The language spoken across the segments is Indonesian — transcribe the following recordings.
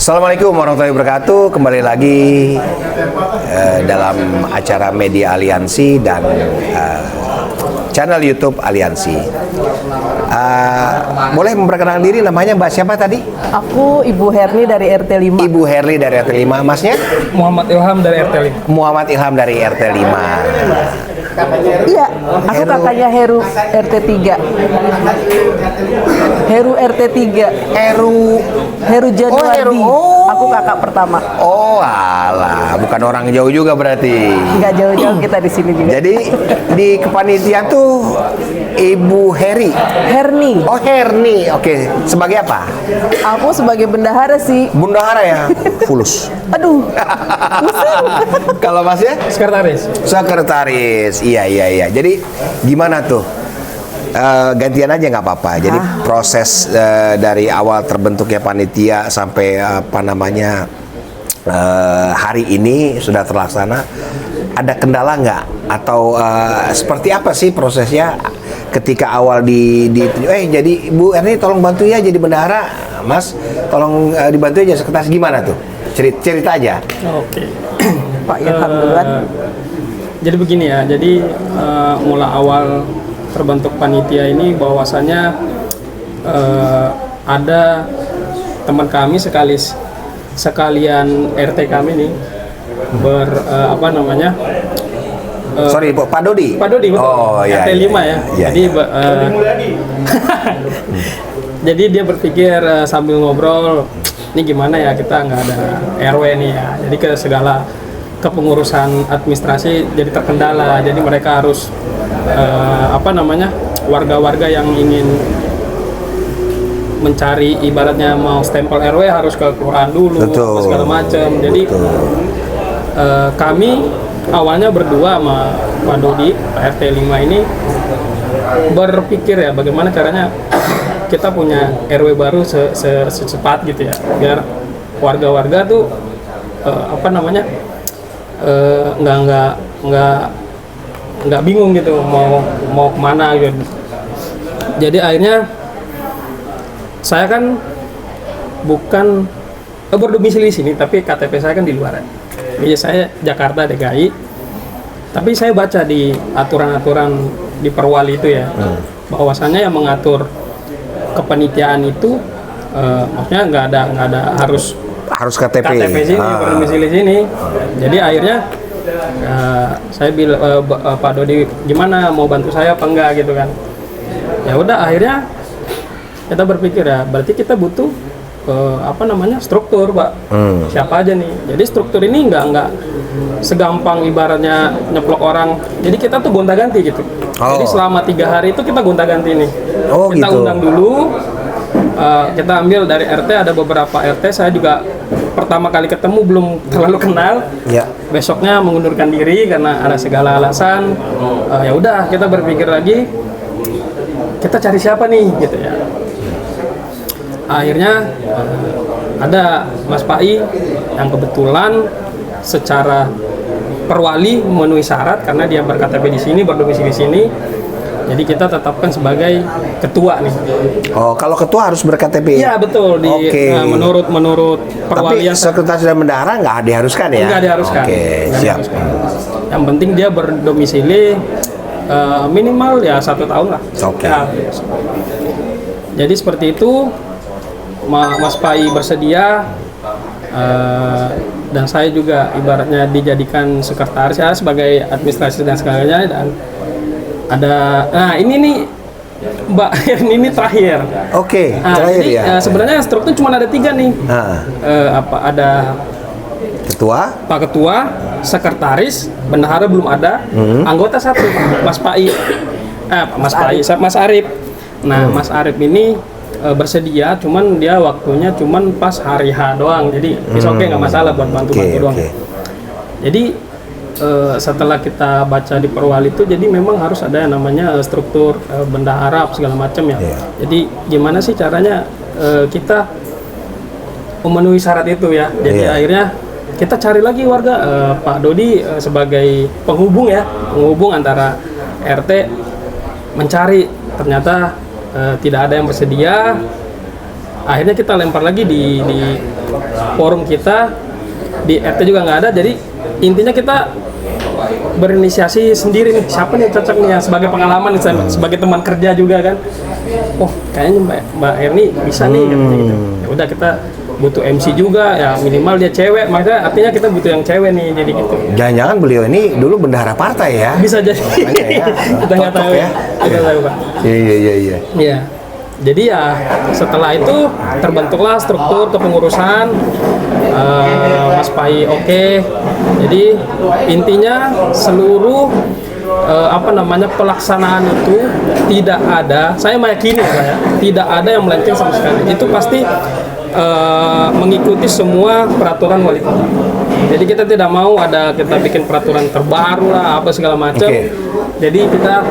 Assalamualaikum warahmatullahi wabarakatuh. Kembali lagi dalam acara Media Aliansi dan channel YouTube Aliansi. Boleh memperkenalkan diri, namanya Mbak siapa tadi? Aku Ibu Herni dari RT 5. Ibu Herli dari RT 5. Masnya? Muhammad Ilham dari RT 5. Muhammad Ilham dari RT 5. Iya, aku kakaknya Heru RT 3. Heru RT 3. Heru Januardi. Aku kakak pertama. Oh, alah, bukan orang jauh juga berarti. Nggak jauh-jauh kita di sini juga. Jadi di kepanitiaan tuh Ibu Heri. Herni. Oh, Herni. Oke, sebagai apa? Aku sebagai bendahara sih. Bendahara ya? Fulus. Aduh. Pusing. Kalau Masnya? Sekretaris. Sekretaris. Iya. Jadi gimana tuh? Gantian aja nggak apa-apa. Jadi proses dari awal terbentuknya panitia sampai hari ini sudah terlaksana. Ada kendala nggak? Atau seperti apa sih prosesnya ketika awal jadi Bu Erni tolong bantu ya jadi bendahara, Mas tolong dibantu aja sekretaris, gimana tuh? Cerita aja. Oke. Pak Ilham duluan. Jadi begini ya. Jadi mula awal terbentuk panitia ini bahwasannya ada teman kami sekalian RT kami nih Sorry, Pak Dodi. Pak Dodi, betul. Oh, iya, RT 5 ya. Iya, Jadi jadi dia berpikir sambil ngobrol, ini gimana ya, kita nggak ada RW nih ya. Jadi segala kepengurusan administrasi jadi terkendala. Jadi mereka harus warga-warga yang ingin mencari ibaratnya mau stempel RW harus ke kelurahan dulu, segala macam. Jadi kami awalnya berdua sama Pak Dodi, Pak RT 5 ini berpikir ya bagaimana caranya kita punya RW baru secepat gitu ya, biar warga-warga tuh nggak bingung gitu mau kemana gitu. Jadi akhirnya saya kan bukan berdomisili di sini, tapi KTP saya kan di luar. Jadi saya Jakarta DKI, tapi saya baca di aturan-aturan di Perwali itu ya, bahwasannya yang mengatur kepanitiaan itu maksudnya nggak ada harus KTP sini, berdomisili sini. Jadi akhirnya saya bilang Pak Dodi gimana, mau bantu saya apa enggak gitu kan. Ya udah, akhirnya kita berpikir ya berarti kita butuh struktur, Pak. Siapa aja nih. Jadi struktur ini nggak segampang ibaratnya nyeplok orang. Jadi kita tuh gonta-ganti gitu. Jadi selama 3 hari itu kita gonta-ganti nih. Kita gitu. Undang dulu, kita ambil dari RT, ada beberapa RT saya juga pertama kali ketemu belum terlalu kenal. Besoknya mengundurkan diri karena ada segala alasan. Ya udah, kita berpikir lagi, kita cari siapa nih gitu ya. Akhirnya ada Mas Pai yang kebetulan secara Perwali memenuhi syarat karena dia berKTP di sini, berdomisili di sini. Jadi kita tetapkan sebagai ketua nih. Oh, kalau ketua harus berKTP? Iya, betul. Menurut Perwali. Tapi sekretaris dan bendahara nggak diharuskan ya? Nggak diharuskan. Oke, siap. Yang penting dia berdomisili minimal ya 1 tahun lah. Oke. Jadi seperti itu. Mas Pai bersedia, dan saya juga ibaratnya dijadikan sekretaris ya sebagai administrasi dan segalanya. Dan ada, ini nih Mbak ini terakhir. Oke, terakhir jadi, ya. Sebenarnya struktur cuma ada 3 nih. Ada ketua, Pak Ketua, sekretaris, bendahara belum ada, anggota 1, Mas Pai, Mas Arif. Nah, Mas Arif ini bersedia, cuman dia waktunya cuman pas hari H doang, jadi oke, nggak masalah buat bantu-bantu doang. Jadi setelah kita baca di Perwali itu, jadi memang harus ada yang namanya struktur bendahara segala macam ya. Jadi gimana sih caranya kita memenuhi syarat itu ya. Jadi akhirnya kita cari lagi warga, Pak Dodi sebagai penghubung antara RT, mencari, ternyata tidak ada yang bersedia. akhirnya kita lempar lagi di forum kita, di RT juga nggak ada. Jadi intinya kita berinisiasi sendiri nih, siapa nih cocok nih ya, sebagai pengalaman nih, sebagai teman kerja juga kan. Oh kayaknya Mbak Erni bisa nih katanya gitu. Ya udah, kita butuh MC juga ya, minimal dia cewek, makanya artinya kita butuh yang cewek nih, jadi gitu. Jangan-jangan beliau ini dulu bendahara partai ya? Bisa jadi. Ya. Kita nggak tahu ya. Kita tahu Pak. Iya. Iya. Jadi ya setelah itu terbentuklah struktur kepengurusan. Mas Pai oke. Jadi intinya seluruh pelaksanaan itu tidak ada, saya meyakini tidak ada yang melenceng sama sekali. Itu pasti mengikuti semua peraturan wali kota. Jadi kita tidak mau kita bikin peraturan terbaru lah apa segala macam. Jadi kita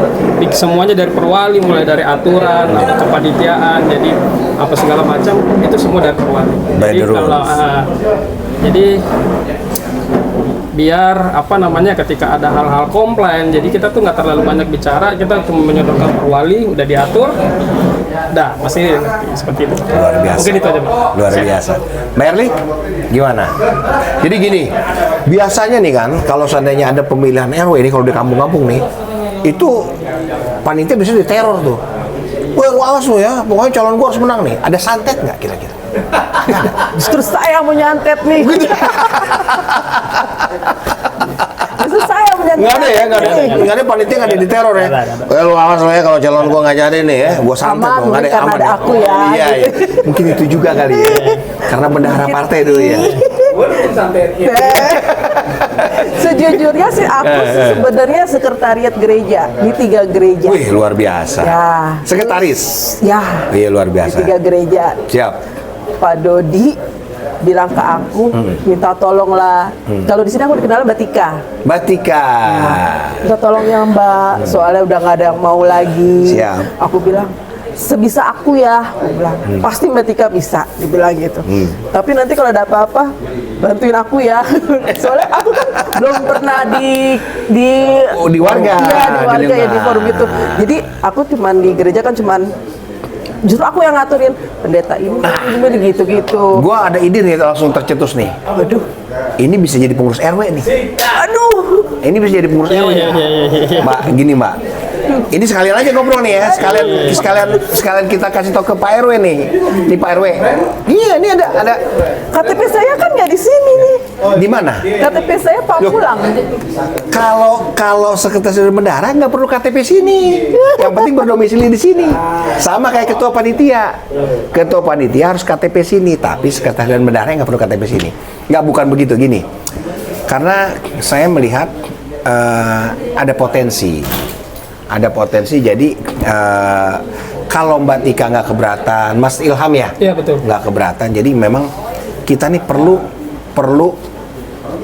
semuanya dari perwali, mulai dari aturan, kepanitiaan, jadi apa segala macam itu semua dari perwali. Jadi kalau jadi biar ketika ada hal-hal komplain, jadi kita tuh nggak terlalu banyak bicara, kita cuma menyodorkan perwali, udah diatur, pasti seperti itu. Luar biasa. Mungkin itu aja, Pak. Luar biasa. Mbak Erli, gimana? Jadi gini, biasanya nih kan, kalau seandainya ada pemilihan RW ini, kalau di kampung-kampung nih, itu panitia bisa diteror tuh. Wah, awas lo ya, pokoknya calon gua harus menang nih. Ada santet nggak kira-kira? Justru saya mau nyantet nih. Justru saya mau nyantet. Nggak ada panitia nggak ada diteror ya. Wah, lu awas lo ya kalau calon gua nggak jadi nih ya, gua santet lo. Nggak ada, karena aman ada ya. aku ya. Iya. Mungkin itu juga kali ya. Karena bendahara partai dulu ya. Sejujurnya sih aku sebenarnya sekretariat gereja di 3 gereja. Wih, luar biasa. Ya. Sekretaris. Ya. Iya, luar biasa. Di 3 gereja. Siap. Pak Dodi bilang ke aku, minta tolonglah. Kalau di sini aku dikenal Mbak Tika. Mbak Tika. Minta tolong ya Mbak, soalnya udah nggak ada yang mau lagi. Siap. Aku bilang, sebisa aku ya, aku bilang, pasti Mbak Tika bisa, dibilang gitu. Tapi nanti kalau ada apa-apa, bantuin aku ya. Soalnya aku kan belum pernah di warga. Iya, di warga ya, di forum itu. Jadi aku cuman di gereja kan justru aku yang ngaturin pendeta ini gimana gitu-gitu. Gua ada ide nih, langsung tercetus nih. Aduh, Ini bisa jadi pengurus RW nih. aduh. Ini bisa jadi pengurus RW. Mbak, gini Mbak. Ini sekalian aja ngobrol nih ya. Sekalian kita kasih tahu ke Pak RW nih. Di Pak RW. Iya, ini ada KTP saya kan nggak di sini nih. di mana? KTP saya Pamulang. Kalau sekretaris bendahara nggak perlu KTP sini. Yang penting berdomisili di sini. Sama kayak ketua panitia. Ketua panitia harus KTP sini, tapi sekretaris bendahara nggak perlu KTP sini. Nggak, bukan begitu, gini. Karena saya melihat ada potensi. Jadi kalau Mbak Tika nggak keberatan, Mas Ilham ya? Iya, betul. Nggak keberatan. Jadi memang kita nih perlu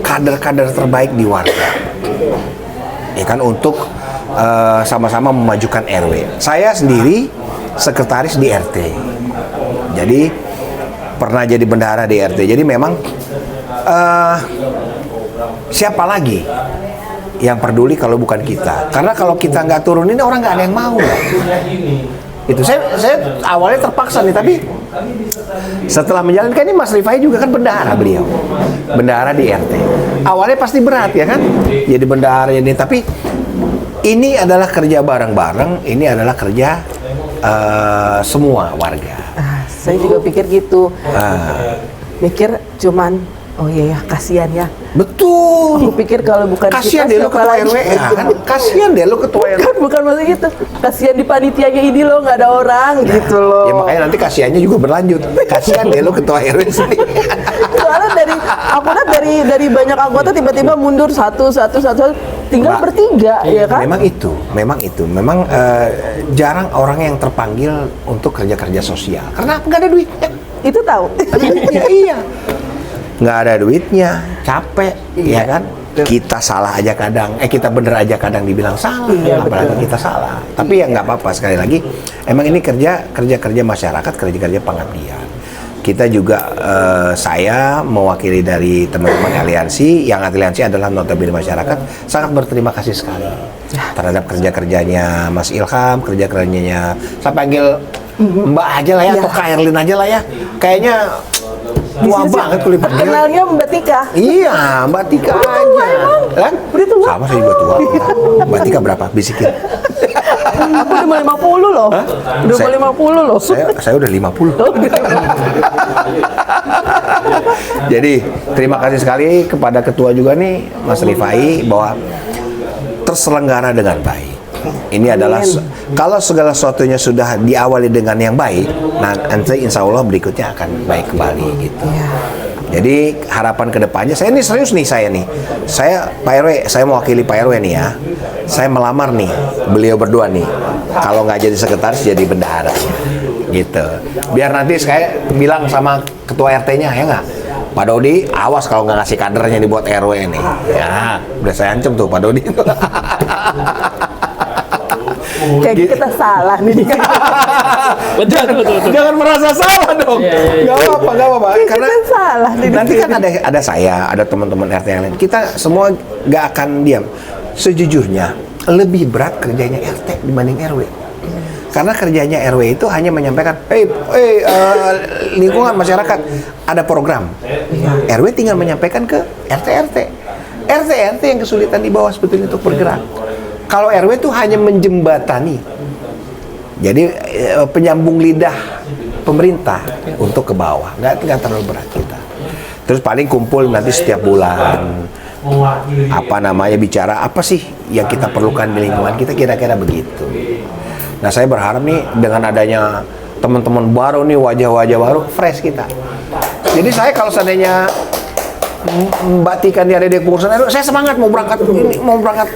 kader-kader terbaik di warga, ya kan, untuk sama-sama memajukan RW. Saya sendiri sekretaris di RT, jadi pernah jadi bendahara di RT. Jadi memang siapa lagi yang peduli kalau bukan kita? Karena kalau kita nggak turunin, orang nggak ada yang mau. Itu saya awalnya terpaksa nih, tapi setelah menjalankan ini, Mas Rifai juga kan bendahara, beliau bendahara di RT. Awalnya pasti berat ya kan, jadi bendahara ini, tapi ini adalah kerja bareng-bareng, ini adalah kerja semua warga. Saya juga pikir gitu. Mikir cuman, oh iya ya, kasihan ya. Betul. Aku pikir kalau bukan kasihan kita, deh lo siapa ketua lagi? RW ya kan? Kasihan deh lo ketua RW. Bukan maksudnya gitu. Kasihan di panitianya ini loh, nggak ada orang gitu loh. Ya makanya nanti kasihannya juga berlanjut. Kasihan deh lo ketua RW sini. Soalnya dari banyak anggota tiba-tiba mundur satu, tinggal Mbak, bertiga, ya kan? Memang itu. Memang jarang orang yang terpanggil untuk kerja-kerja sosial. Karena nggak ada duitnya. Itu tahu. Iya. Nggak ada duitnya, capek, ya kan? Kita salah aja kadang, kita bener aja kadang dibilang salah, apalagi kita salah. Tapi ya nggak apa-apa, sekali lagi, emang ini kerja masyarakat, kerja pengabdian. Kita juga, saya mewakili dari teman-teman aliansi, yang aliansi adalah notabene masyarakat, sangat berterima kasih sekali terhadap kerja-kerjanya Mas Ilham, kerja-kerjanya, saya panggil Mbak aja lah ya, atau Kak Erlin aja lah ya. Kayaknya tua banget kulit dia. Kenalnya Mbak Tika. Iya, Mbak Tika aja. Kan? Udah tua. Sama saya juga tua. Mbak Tika berapa? Bisikin. Aku udah mau 50 loh. Hah? Udah mau 50 loh. Saya udah 50. Jadi terima kasih sekali kepada ketua juga nih Mas Rifai bahwa terselenggara dengan baik. Ini adalah kalau segala sesuatunya sudah diawali dengan yang baik, nanti insya Allah berikutnya akan baik kembali gitu. Jadi harapan kedepannya, saya ini serius nih saya Pak RW, saya mewakili Pak RW nih ya. Saya melamar nih beliau berdua nih. Kalau nggak jadi sekretaris jadi bendahara gitu. Biar nanti saya bilang sama ketua RT-nya ya nggak. Pak Dodi, awas kalau nggak ngasih kadernya dibuat RW nih. Ya, udah saya ancam tuh Pak Dodi. Kayak kita salah nih. Betul. Jangan merasa salah dong. Gak apa-apa. Karena Kita salah nih. nanti kan ada saya, ada teman-teman RT yang lain. Kita semua gak akan diam. Sejujurnya lebih berat kerjanya RT dibanding RW. Karena kerjanya RW itu hanya menyampaikan, lingkungan masyarakat ada program. RW tinggal menyampaikan ke RT-RT. RT-RT yang kesulitan di bawah sebetulnya untuk bergerak. Kalau RW itu hanya menjembatani, jadi penyambung lidah pemerintah untuk ke bawah, nggak terlalu berat kita. Terus paling kumpul nanti setiap bulan, bicara apa sih yang kita perlukan di lingkungan kita, kira-kira begitu. Nah saya berharap nih dengan adanya teman-teman baru nih, wajah-wajah baru, fresh kita. Jadi saya kalau seandainya Mbak Tika nih ada di kepengurusan RW, saya semangat mau berangkat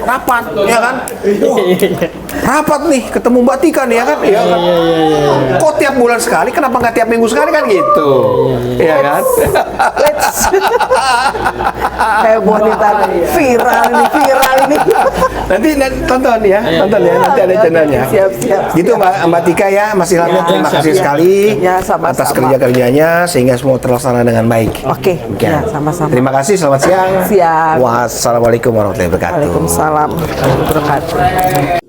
rapat, ya kan? Rapat nih, ketemu Mbak Tika nih, ya kan? Iya kan? Kok tiap bulan sekali, kenapa nggak tiap minggu sekali kan gitu? Iya kan? Kayak buat viral ini. Nanti tonton ya, nanti ada channelnya. Siap. Gitu Mbak Tika ya, Mas Ilham, terima kasih sekali atas kerja-kerjanya sehingga semua terlaksana dengan baik. Oke, ya sama-sama. Terima kasih, selamat siang. Siap. Wassalamualaikum warahmatullahi wabarakatuh. Waalaikumsalam warahmatullahi wabarakatuh.